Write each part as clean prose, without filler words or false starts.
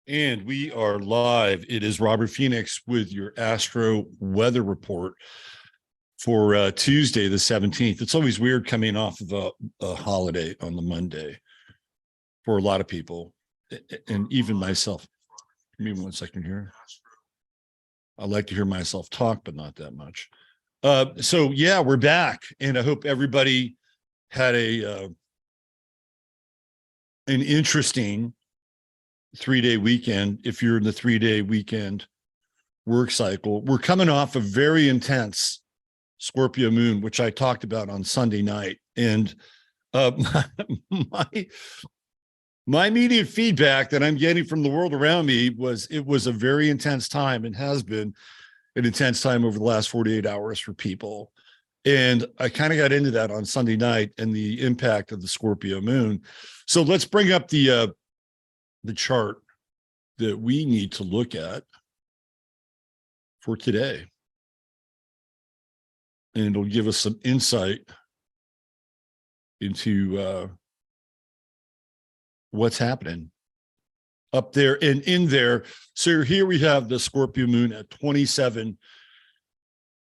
And we are live. It is Robert Phoenix with your Astro Weather Report for Tuesday, the 17th. It's always weird coming off of a holiday on the Monday for a lot of people, and even myself. Give me 1 second here. I like to hear myself talk, but not that much. So yeah, we're back, and I hope everybody had an interesting 3-day weekend. If you're in the 3-day weekend work cycle, we're coming off a very intense Scorpio Moon, which I talked about on Sunday night. And my immediate feedback that I'm getting from the world around me was it was a very intense time, and has been an intense time over the last 48 hours for people. And I kind of got into that on Sunday night and the impact of the Scorpio Moon. So let's bring up the chart that we need to look at for today. And it'll give us some insight into what's happening up there and in there. So here we have the Scorpio Moon at 27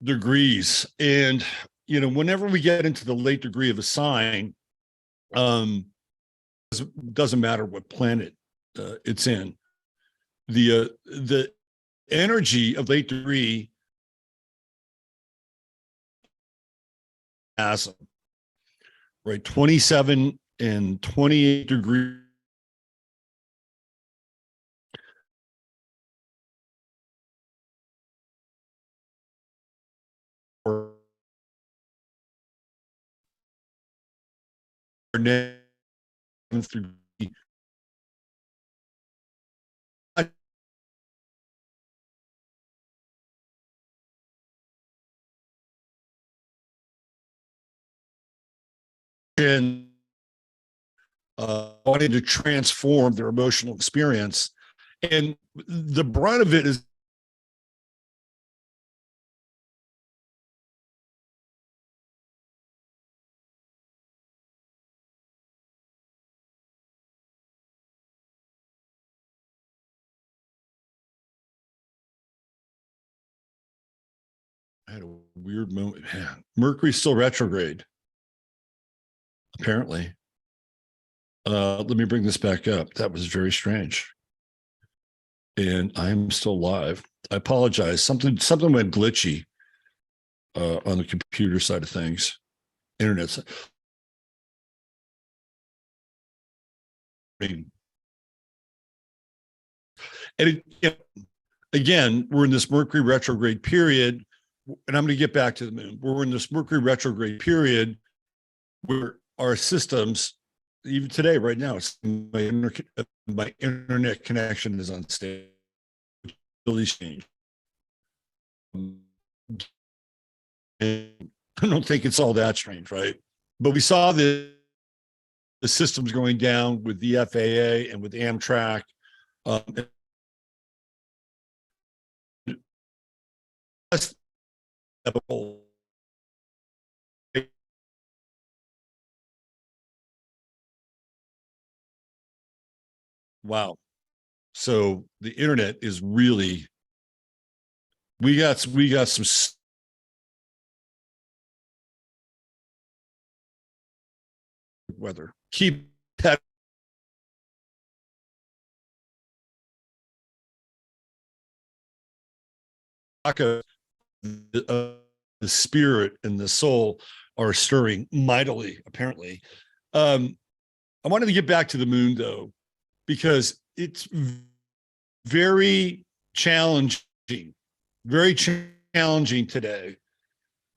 degrees. And, you know, whenever we get into the late degree of a sign, doesn't matter what planet it's in, the energy of late degree miasma, right? 27 and 28 degrees. And wanting to transform their emotional experience. And the brunt of it is I had a weird moment. Man, Mercury's still retrograde, apparently. Let me bring this back up. That was very strange. And I'm still live. I apologize. Something went glitchy on the computer side of things. Internet side. And again, we're in this Mercury retrograde period, and I'm going to get back to the moon. We're in this Mercury retrograde period where our systems, even today, right now, it's my internet connection is unstable. Really strange. And I don't think it's all that strange, right? But we saw the systems going down with the FAA and with Amtrak. Wow. So the internet is really, we got some weather. Keep that the spirit and the soul are stirring mightily, apparently. I wanted to get back to the moon, though, because it's very challenging today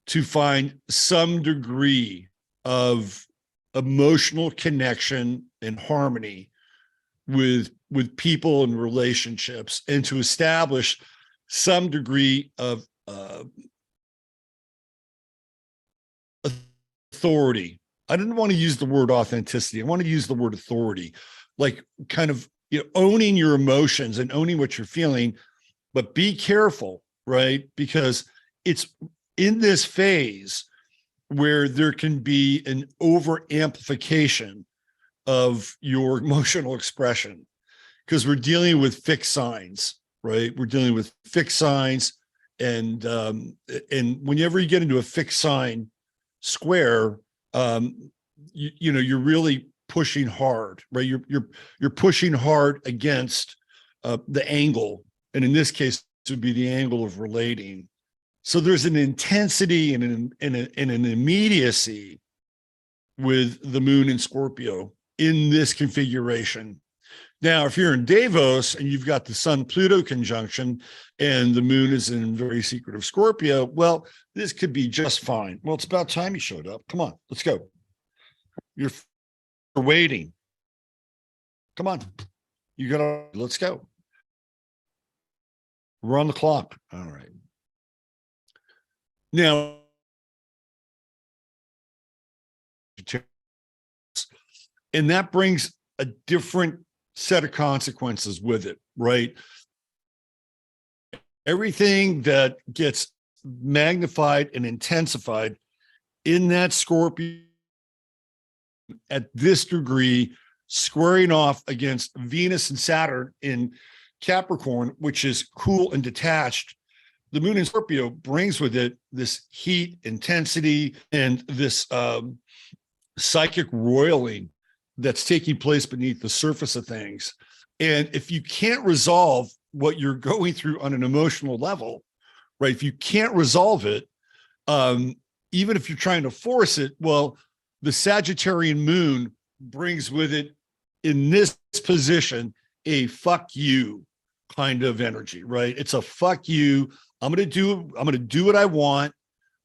to find some degree of emotional connection and harmony with people and relationships, and to establish some degree of authority. I didn't want to use the word authenticity. I want to use the word authority, like kind of, you know, owning your emotions and owning what you're feeling. But be careful, right? Because it's in this phase where there can be an over amplification of your emotional expression. because we're dealing with fixed signs, right? We're dealing with fixed signs, and whenever you get into a fixed sign square, you're really pushing hard, right? You're pushing hard against the angle, and in this case, it would be the angle of relating. So there's an intensity and an immediacy with the moon in Scorpio in this configuration. Now, if you're in Davos and you've got the Sun-Pluto conjunction and the moon is in very secretive Scorpio, well, this could be just fine. Well, it's about time you showed up. Come on, let's go. You're waiting. Come on. You gotta, let's go. We're on the clock. All right. Now, and that brings a different set of consequences with it, right? Everything that gets magnified and intensified in that Scorpio at this degree, squaring off against Venus and Saturn in Capricorn, which is cool and detached. The moon in Scorpio brings with it this heat, intensity, and this psychic roiling that's taking place beneath the surface of things. And if you can't resolve what you're going through on an emotional level, right? If you can't resolve it, even if you're trying to force it, well, the Sagittarian moon brings with it in this position a fuck you kind of energy, right? It's a fuck you. I'm going to do what I want.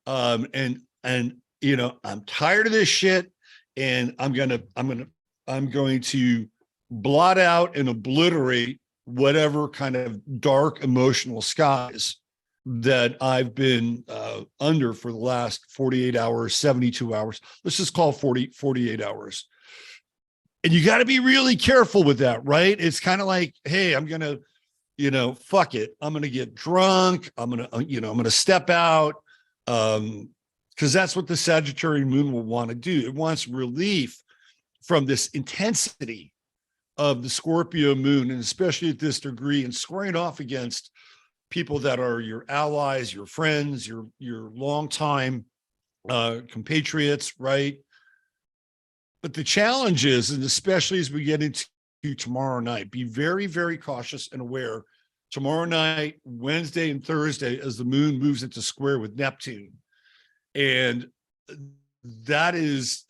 And I'm tired of this shit. And I'm going to blot out and obliterate whatever kind of dark emotional skies that I've been under for the last 48 hours, 72 hours. Let's just call 48 hours. And you got to be really careful with that, right? It's kind of like, hey, I'm going to, fuck it. I'm going to get drunk. I'm going to step out. Because that's what the Sagittarian moon will want to do. It wants relief from this intensity of the Scorpio moon, and especially at this degree, and squaring off against people that are your allies, your friends, your longtime compatriots, right? But the challenge is, and especially as we get into tomorrow night, be very, very cautious and aware. Tomorrow night, Wednesday and Thursday, as the moon moves into square with Neptune. And that is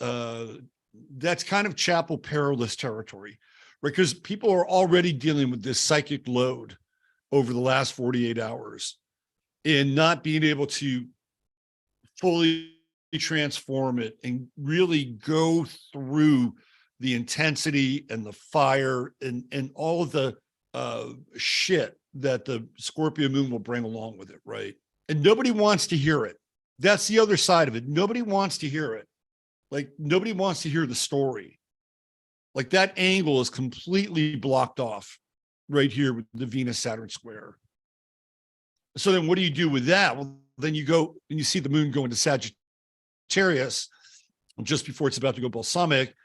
that's kind of chapel perilous territory, right? Because people are already dealing with this psychic load over the last 48 hours and not being able to fully transform it and really go through the intensity and the fire and all of the shit that the Scorpio moon will bring along with it, right? And nobody wants to hear it. That's the other side of it. Nobody wants to hear it. Like, nobody wants to hear the story. Like, that angle is completely blocked off right here with the Venus-Saturn square. So then what do you do with that? Well, then you go and you see the moon go into Sagittarius just before it's about to go balsamic,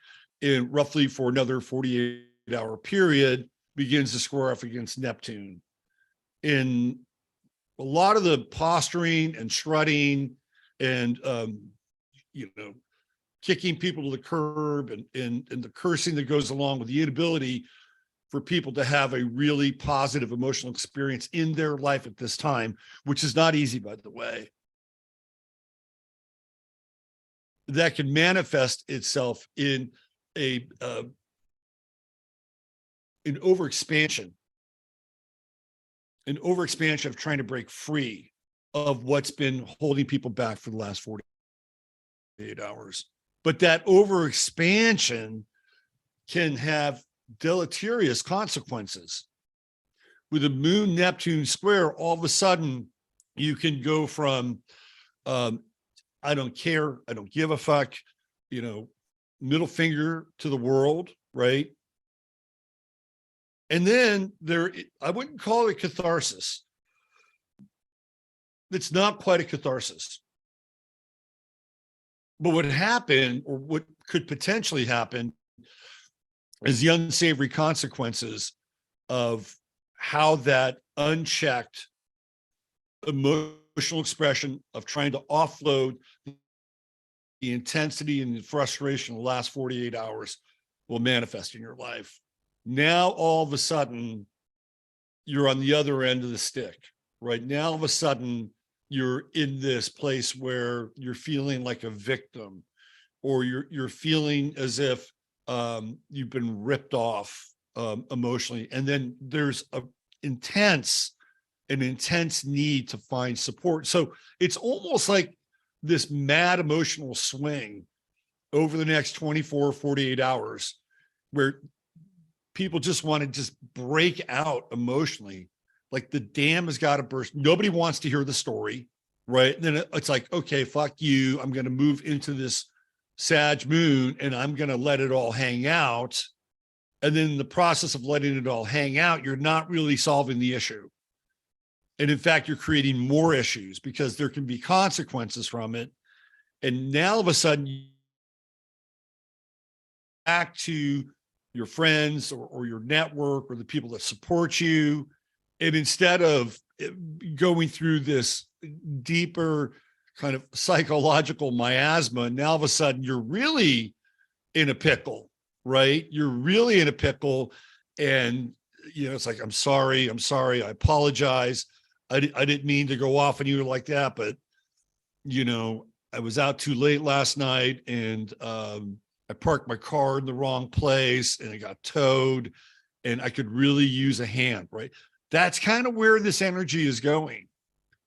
and roughly for another 48-hour period, begins to square off against Neptune. In a lot of the posturing and strutting and kicking people to the curb and the cursing that goes along with the inability for people to have a really positive emotional experience in their life at this time, which is not easy, by the way. That can manifest itself in an overexpansion of trying to break free of what's been holding people back for the last 48 hours. But that overexpansion can have deleterious consequences. With a moon Neptune square, all of a sudden you can go from I don't care, I don't give a fuck, middle finger to the world, right? And then I wouldn't call it catharsis. It's not quite a catharsis. But what happened, or what could potentially happen, is the unsavory consequences of how that unchecked emotional expression of trying to offload the intensity and the frustration of the last 48 hours will manifest in your life. Now, all of a sudden, you're on the other end of the stick, right? Now, all of a sudden, you're in this place where you're feeling like a victim, or you're feeling as if you've been ripped off emotionally. And then there's an intense need to find support. So it's almost like this mad emotional swing over the next 24, 48 hours, where people just want to just break out emotionally. Like the dam has got to burst. Nobody wants to hear the story, right? And then it's like, okay, fuck you. I'm going to move into this Sag moon and I'm going to let it all hang out. And then in the process of letting it all hang out, you're not really solving the issue. And in fact, you're creating more issues because there can be consequences from it. And now all of a sudden, back to your friends or your network or the people that support you. And instead of going through this deeper kind of psychological miasma, now all of a sudden you're really in a pickle, right? You're really in a pickle. And, it's like, I'm sorry. I apologize. I didn't mean to go off on you like that, but, I was out too late last night and I parked my car in the wrong place and it got towed and I could really use a hand, right? That's kind of where this energy is going.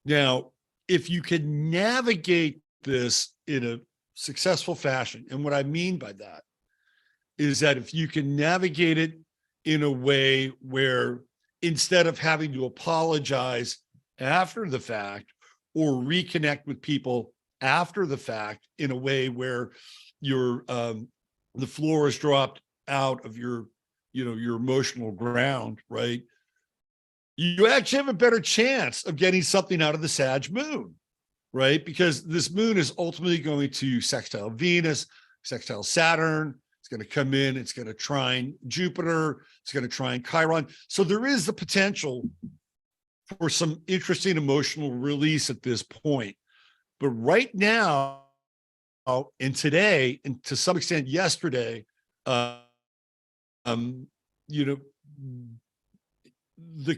Now, if you can navigate this in a successful fashion, and what I mean by that is that if you can navigate it in a way where instead of having to apologize after the fact or reconnect with people after the fact in a way where your the floor is dropped out of your your emotional ground, right? You actually have a better chance of getting something out of the Sag moon, right? Because this moon is ultimately going to sextile Venus, sextile Saturn. It's going to come in, it's going to trine Jupiter, it's going to trine Chiron. So there is the potential for some interesting emotional release at this point. But right now, and today, and to some extent yesterday, the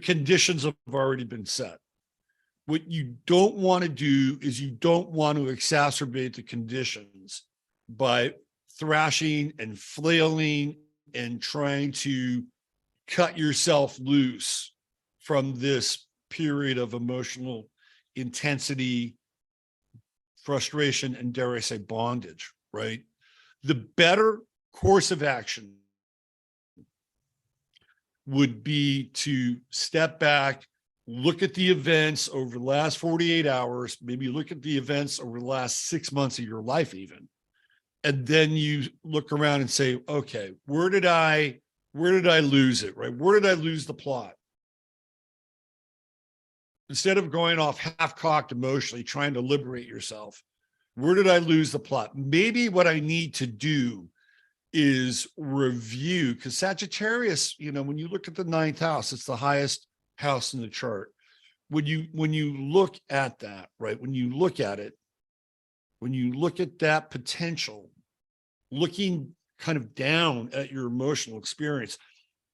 conditions have already been set. What you don't want to do is you don't want to exacerbate the conditions by thrashing and flailing and trying to cut yourself loose from this period of emotional intensity, frustration, and dare I say bondage, right? The better course of action would be to step back, look at the events over the last 48 hours, maybe look at the events over the last 6 months of your life even. And then you look around and say, okay, where did I lose it, right? Where did I lose the plot? Instead of going off half-cocked emotionally, trying to liberate yourself, where did I lose the plot? Maybe what I need to do is review, because Sagittarius, when you look at the 9th house, it's the highest house in the chart. When you look at that, right? When you look at it, when you look at that potential, looking kind of down at your emotional experience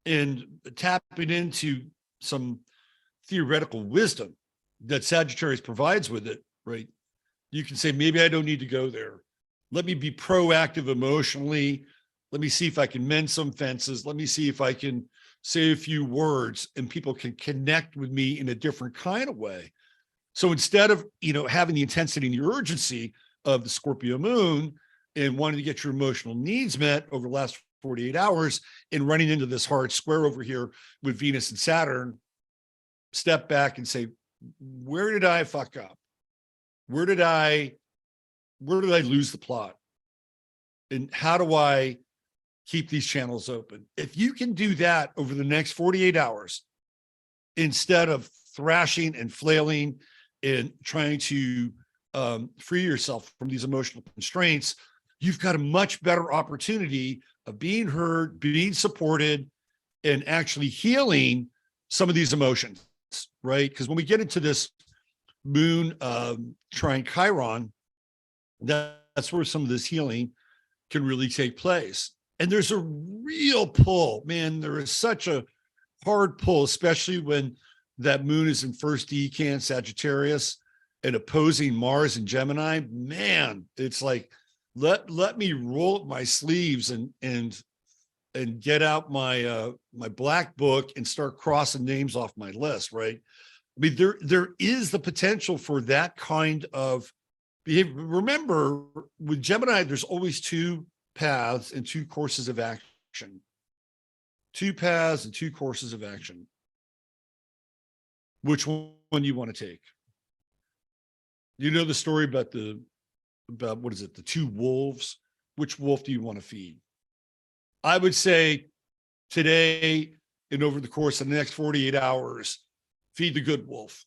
and tapping into some theoretical wisdom that Sagittarius provides with it, right? You can say, maybe I don't need to go there. Let me be proactive emotionally. Let me see if I can mend some fences. Let me see if I can say a few words and people can connect with me in a different kind of way. So instead of, having the intensity and the urgency of the Scorpio moon and wanting to get your emotional needs met over the last 48 hours and running into this hard square over here with Venus and Saturn, step back and say, where did I fuck up? Where did I lose the plot? And how do I keep these channels open? If you can do that over the next 48 hours, instead of thrashing and flailing and trying to free yourself from these emotional constraints, you've got a much better opportunity of being heard, being supported, and actually healing some of these emotions, right? Because when we get into this moon trine Chiron, that's where some of this healing can really take place. And there's a real pull, man. There is such a hard pull, especially when that moon is in first decan Sagittarius and opposing Mars and Gemini. Man, it's like, let me roll up my sleeves and get out my my black book and start crossing names off my list, right? I mean, there is the potential for that kind of behavior. Remember, with Gemini, there's always two paths and two courses of action. Two paths and two courses of action. Which one you want to take? You know the story about what is it? The two wolves. Which wolf do you want to feed? I would say today and over the course of the next 48 hours, feed the good wolf.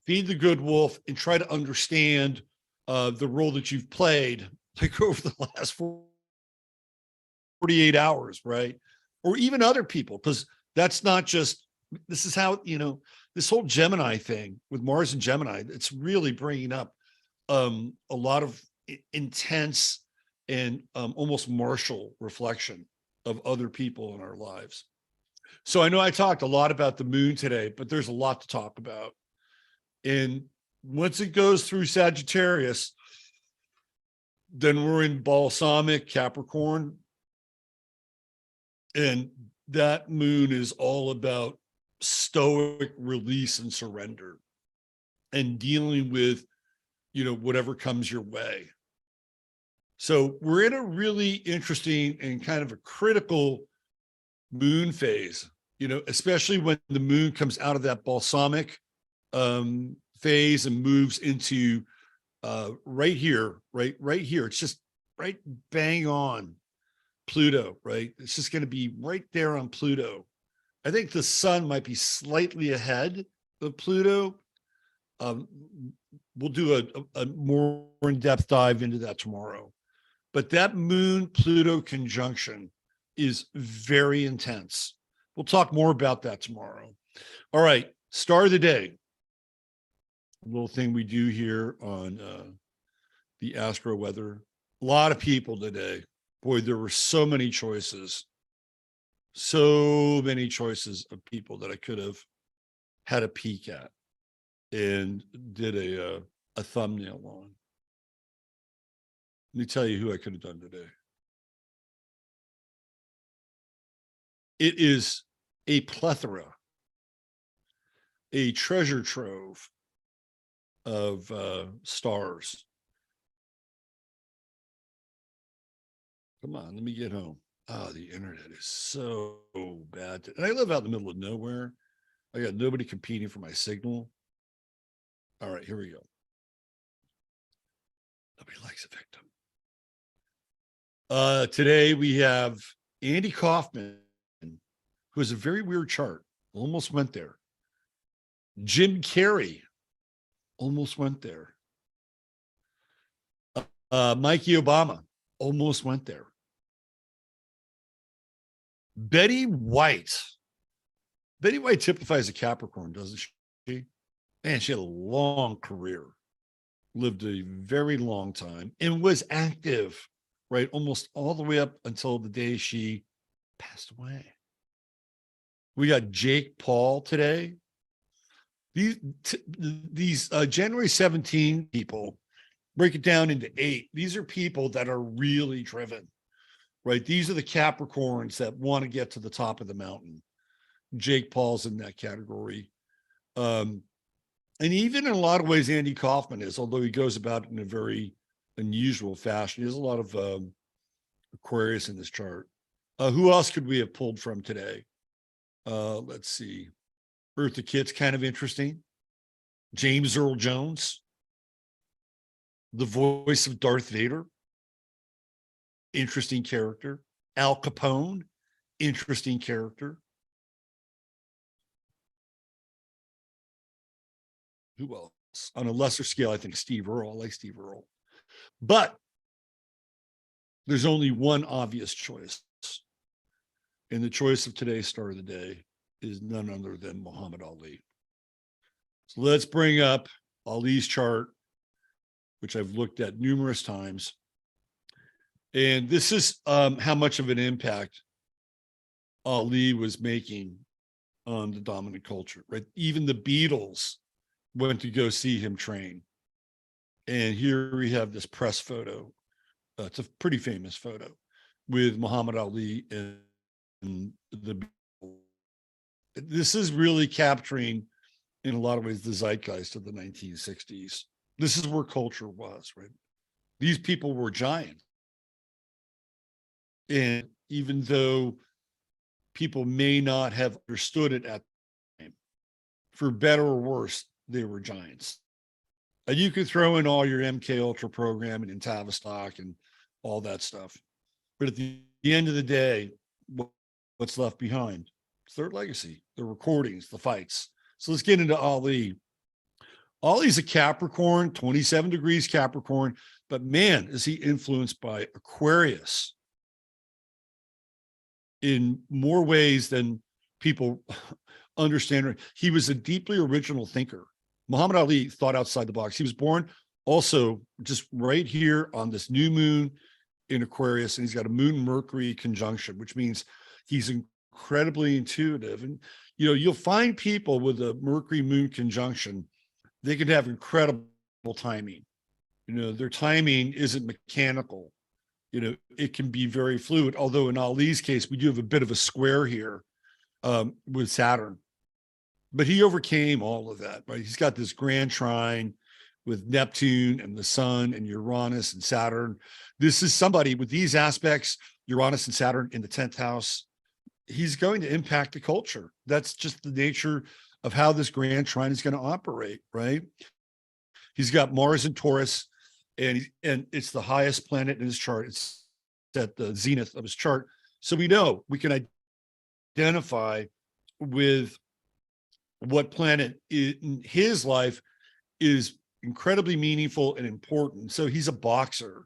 Feed the good wolf and try to understand the role that you've played like over the last 48 hours, right? Or even other people, because that's not just, this is how, you know, this whole Gemini thing with Mars and Gemini, it's really bringing up a lot of intense and almost martial reflection of other people in our lives. So I know I talked a lot about the moon today, but there's a lot to talk about. And once it goes through Sagittarius, then we're in balsamic Capricorn. And that moon is all about stoic release and surrender and dealing with, you know, whatever comes your way. So we're in a really interesting and kind of a critical moon phase, you know, especially when the moon comes out of that balsamic phase and moves into right here. It's just right bang on Pluto, right? It's just going to be right there on Pluto. I think the sun might be slightly ahead of Pluto. We'll do a more in-depth dive into that tomorrow. But that moon Pluto conjunction is very intense. We'll talk more about that tomorrow. All right, star of the day. A little thing we do here on the Astro Weather. A lot of people today. Boy, there were so many choices. So many choices of people that I could have had a peek at and did a thumbnail on. Let me tell you who I could have done today. It is a plethora, a treasure trove of stars. Come on, let me get home. Oh, the internet is so bad. And I live out in the middle of nowhere. I got nobody competing for my signal. All right, here we go. Nobody likes a victim. Today we have Andy Kaufman, who has a very weird chart. Almost went there. Jim Carrey almost went there. Mikey Obama almost went there. Betty White. Betty White typifies a Capricorn, doesn't she? Man, she had a long career, lived a very long time, and was active, right? Almost all the way up until the day she passed away. We got Jake Paul today. These January 17 people, break it down into 8. These are people that are really driven, right? These are the Capricorns that want to get to the top of the mountain. Jake Paul's in that category. And even in a lot of ways, Andy Kaufman is, although he goes about it in a very unusual fashion. He has a lot of Aquarius in this chart. Who else could we have pulled from today? Let's see. Eartha Kitt's kind of interesting. James Earl Jones, the voice of Darth Vader, interesting character. Al Capone, interesting character. Who else? On a lesser scale, I think Steve Earle. I like Steve Earle. But there's only one obvious choice. And the choice of today's star of the day is none other than Muhammad Ali. So let's bring up Ali's chart, which I've looked at numerous times. And this is how much of an impact Ali was making on the dominant culture, right? Even the Beatles went to go see him train. And here we have this press photo. It's a pretty famous photo with Muhammad Ali and the Beatles. This is really capturing, in a lot of ways, the zeitgeist of the 1960s. This is where culture was, right? These people were giants. And even though people may not have understood it at the time, for better or worse, they were giants. And you could throw in all your MK Ultra programming and Tavistock and all that stuff. But at the end of the day, what's left behind? It's their legacy, the recordings, the fights. So let's get into Ali. Ali's a Capricorn, 27 degrees Capricorn, but man, is he influenced by Aquarius in more ways than people understand. He was a deeply original thinker. Muhammad Ali thought outside the box. He was born also just right here on this new moon in Aquarius, and he's got a Moon-Mercury conjunction, which means he's incredibly intuitive. And, you know, you'll find people with a Mercury-Moon conjunction, they can have incredible timing. You know, their timing isn't mechanical. You know, it can be very fluid, although in Ali's case, we do have a bit of a square here with Saturn. But he overcame all of that, right? He's got this grand trine with Neptune and the sun and Uranus and Saturn. This is somebody with these aspects, Uranus and Saturn in the 10th house. He's going to impact the culture. That's just the nature of how this grand trine is going to operate, right? He's got Mars in Taurus, and it's the highest planet in his chart. It's at the zenith of his chart. So we know we can identify with what planet in his life is incredibly meaningful and important. So he's a boxer,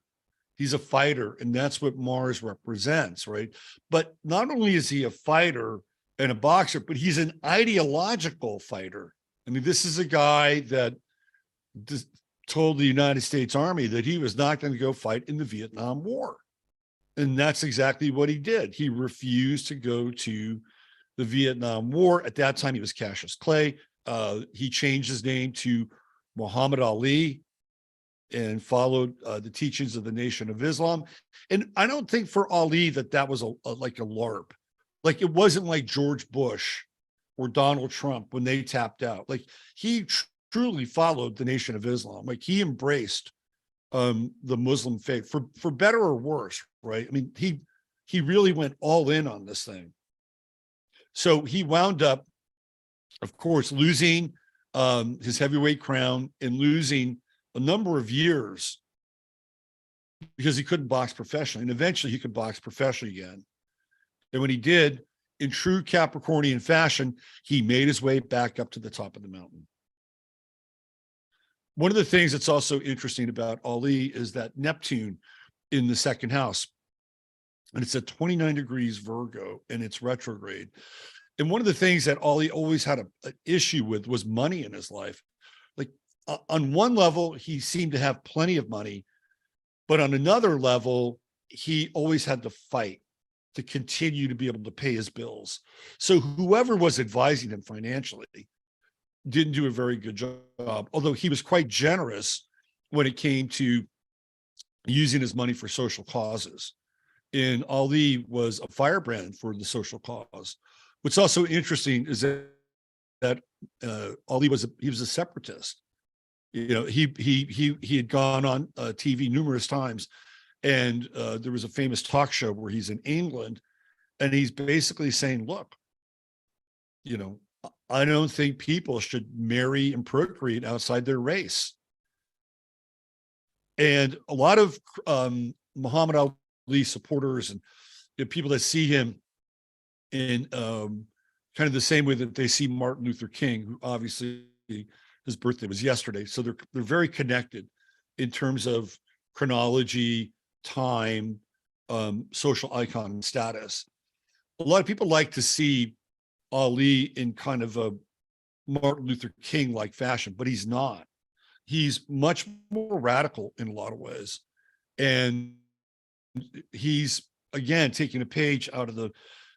he's a fighter, and that's what Mars represents, right? But not only is he a fighter and a boxer, but he's an ideological fighter. I mean, this is a guy that told the United States Army that he was not going to go fight in the Vietnam War. And that's exactly what he did. He refused to go to the Vietnam War. At that time, he was Cassius Clay. He changed his name to Muhammad Ali and followed the teachings of the Nation of Islam. And I don't think for Ali that was like a LARP. Like, it wasn't like George Bush or Donald Trump when they tapped out. Like, he truly followed the Nation of Islam. Like, he embraced the Muslim faith for better or worse, right? I mean, he really went all in on this thing. So he wound up, of course, losing his heavyweight crown and losing a number of years because he couldn't box professionally. And eventually he could box professionally again. And when he did, in true Capricornian fashion, he made his way back up to the top of the mountain. One of the things that's also interesting about Ali is that Neptune in the second house, and it's at 29 degrees Virgo, and it's retrograde. And one of the things that Ali always had an issue with was money in his life. Like, on one level, he seemed to have plenty of money, but on another level, he always had to fight to continue to be able to pay his bills. So whoever was advising him financially didn't do a very good job, although he was quite generous when it came to using his money for social causes. And Ali was a firebrand for the social cause. What's also interesting is that Ali was a separatist. You know, he had gone on TV numerous times, and there was a famous talk show where he's in England, and he's basically saying, "Look, you know, I don't think people should marry and procreate outside their race." And a lot of Muhammad Ali supporters and people that see him in kind of the same way that they see Martin Luther King, who obviously his birthday was yesterday. So they're very connected in terms of chronology, time, social icon status. a lot of people like to see Ali in kind of a Martin Luther King like fashion, but he's not. He's much more radical in a lot of ways. And he's, again, taking a page out of the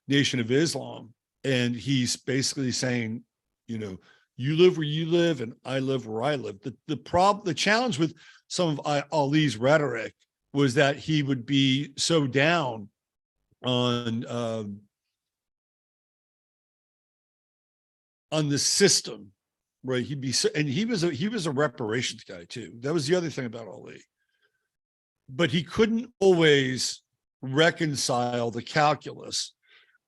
Nation of Islam. And he's basically saying, you know, you live where you live and I live where I live. The challenge with some of Ali's rhetoric was that he would be so down on the system, right? He'd be, and he was a reparations guy too. That was the other thing about Ali. But he couldn't always reconcile the calculus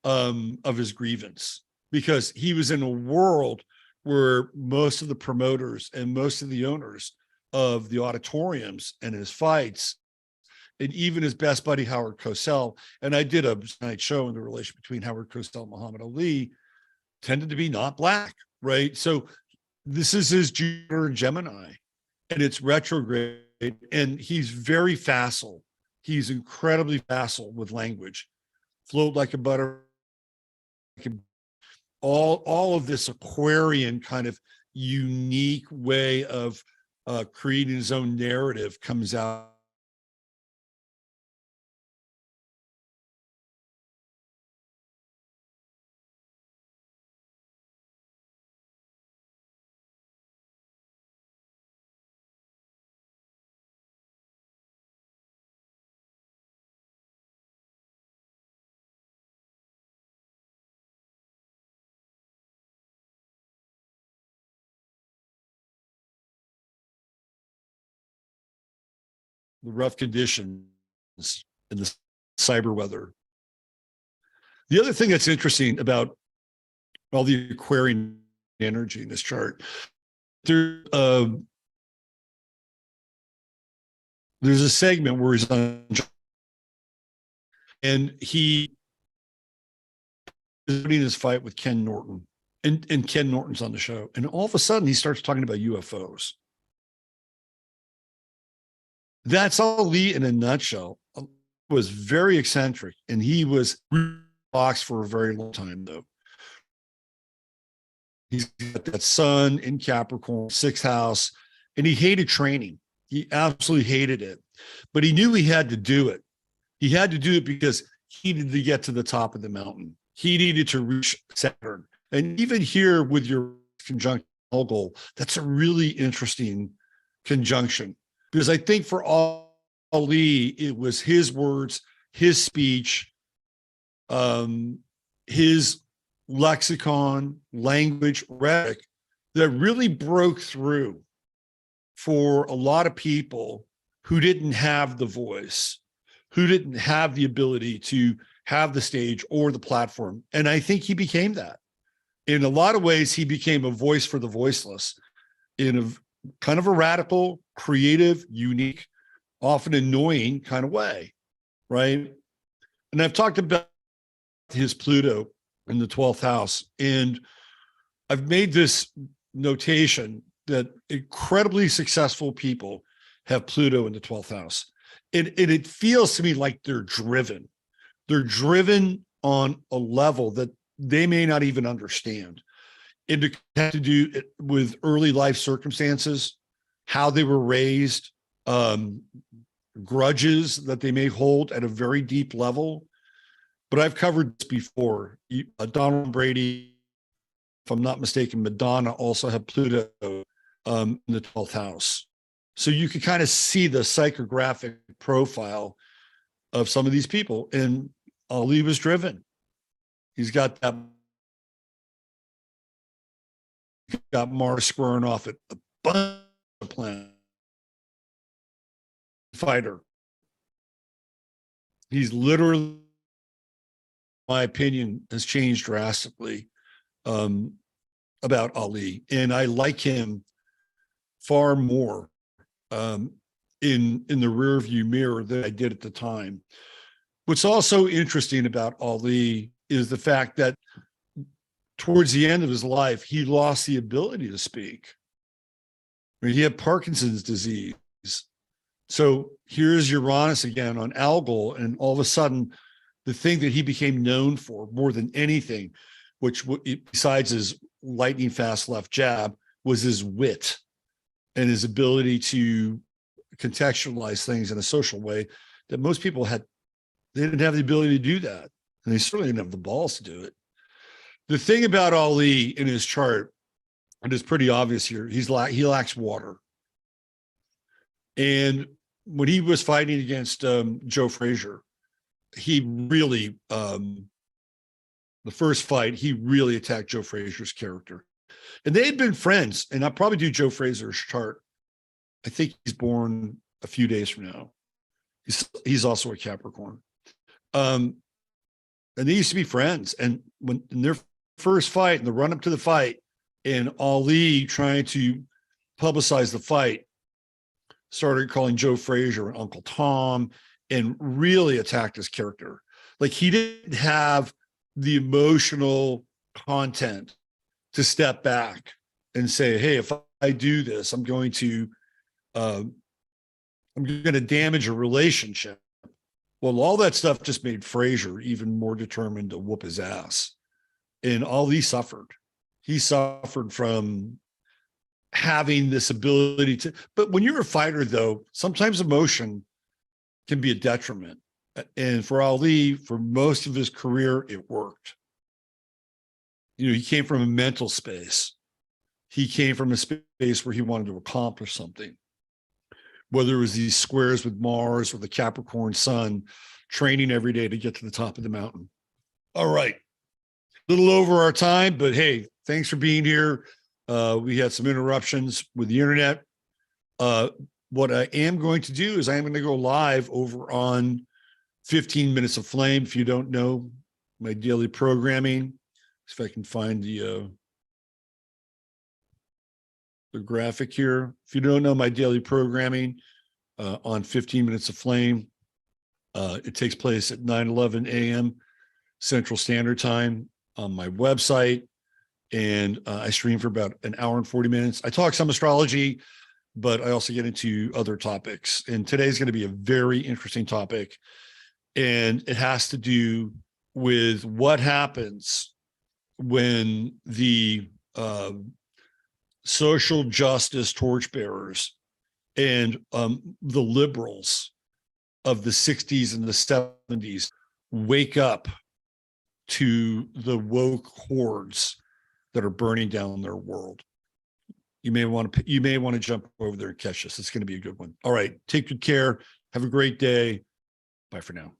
of his grievance, because he was in a world where most of the promoters and most of the owners of the auditoriums and his fights, and even his best buddy Howard Cosell, and I did a night show in the relation between Howard Cosell and Muhammad Ali, tended to be not black, right? So this is his Jupiter and Gemini, and it's retrograde, and he's very facile. He's incredibly facile with language, float like a butter. All of this Aquarian kind of unique way of creating his own narrative comes out. The rough conditions and the cyber weather. The other thing that's interesting about all the Aquarian energy in this chart, there's a segment where he's on, and he is in his fight with Ken Norton, and Ken Norton's on the show, and all of a sudden he starts talking about UFOs. That's Ali in a nutshell. Was very eccentric, and he was boxed for a very long time, though. He's got that sun in Capricorn, 6th house, and he hated training. He absolutely hated it, but he knew he had to do it. He had to do it because he needed to get to the top of the mountain. He needed to reach Saturn. And even here with your conjunction Algol, that's a really interesting conjunction. Because I think for Ali, it was his words, his speech, his lexicon, language, rhetoric that really broke through for a lot of people who didn't have the voice, who didn't have the ability to have the stage or the platform. And I think he became that. In a lot of ways, he became a voice for the voiceless in a kind of a radical, creative, unique, often annoying kind of way, right? And I've talked about his Pluto in the 12th house, and I've made this notation that incredibly successful people have Pluto in the 12th house. And it feels to me like they're driven. They're driven on a level that they may not even understand. It had to do with early life circumstances, how they were raised, grudges that they may hold at a very deep level. But I've covered this before. Donald Brady, if I'm not mistaken, Madonna also had Pluto in the 12th house. So you can kind of see the psychographic profile of some of these people. And Ali was driven. He's got that. Got Mars squaring off at a bunch of planets. Fighter. He's literally, my opinion, has changed drastically about Ali. And I like him far more in the rear view mirror than I did at the time. What's also interesting about Ali is the fact that towards the end of his life, he lost the ability to speak. I mean, he had Parkinson's disease. So here's Uranus again on Algol, and all of a sudden the thing that he became known for more than anything, which besides his lightning fast left jab, was his wit and his ability to contextualize things in a social way that most people they didn't have the ability to do that. And they certainly didn't have the balls to do it. The thing about Ali in his chart, and it's pretty obvious here, he lacks water. And when he was fighting against Joe Frazier, he really, the first fight, he really attacked Joe Frazier's character. And they had been friends. And I'll probably do Joe Frazier's chart. I think he's born a few days from now. He's also a Capricorn. And they used to be friends. And when in their first fight, in the run up to the fight, and Ali trying to publicize the fight, started calling Joe Frazier and Uncle Tom and really attacked his character. Like he didn't have the emotional content to step back and say, hey, if I do this, I'm going to damage a relationship. Well, all that stuff just made Frazier even more determined to whoop his ass. And Ali suffered. He suffered from having this ability to, but when you're a fighter though, sometimes emotion can be a detriment. And for Ali, for most of his career, it worked. You know, he came from a mental space. He came from a space where he wanted to accomplish something. Whether it was these squares with Mars or the Capricorn sun, training every day to get to the top of the mountain. All right. A little over our time, but hey, thanks for being here. We had some interruptions with the internet. What I am going to do is I am going to go live over on 15 Minutes of Flame. If you don't know my daily programming, if I can find the graphic here. If you don't know my daily programming on 15 Minutes of Flame, it takes place at 9:11 a.m. Central Standard Time on my website. And I stream for about an hour and 40 minutes. I talk some astrology, but I also get into other topics. And today's going to be a very interesting topic. And it has to do with what happens when the social justice torchbearers and the liberals of the 60s and the 70s wake up to the woke hordes that are burning down their world. You may want to jump over there and catch us. It's going to be a good one. All right. Take good care. Have a great day. Bye for now.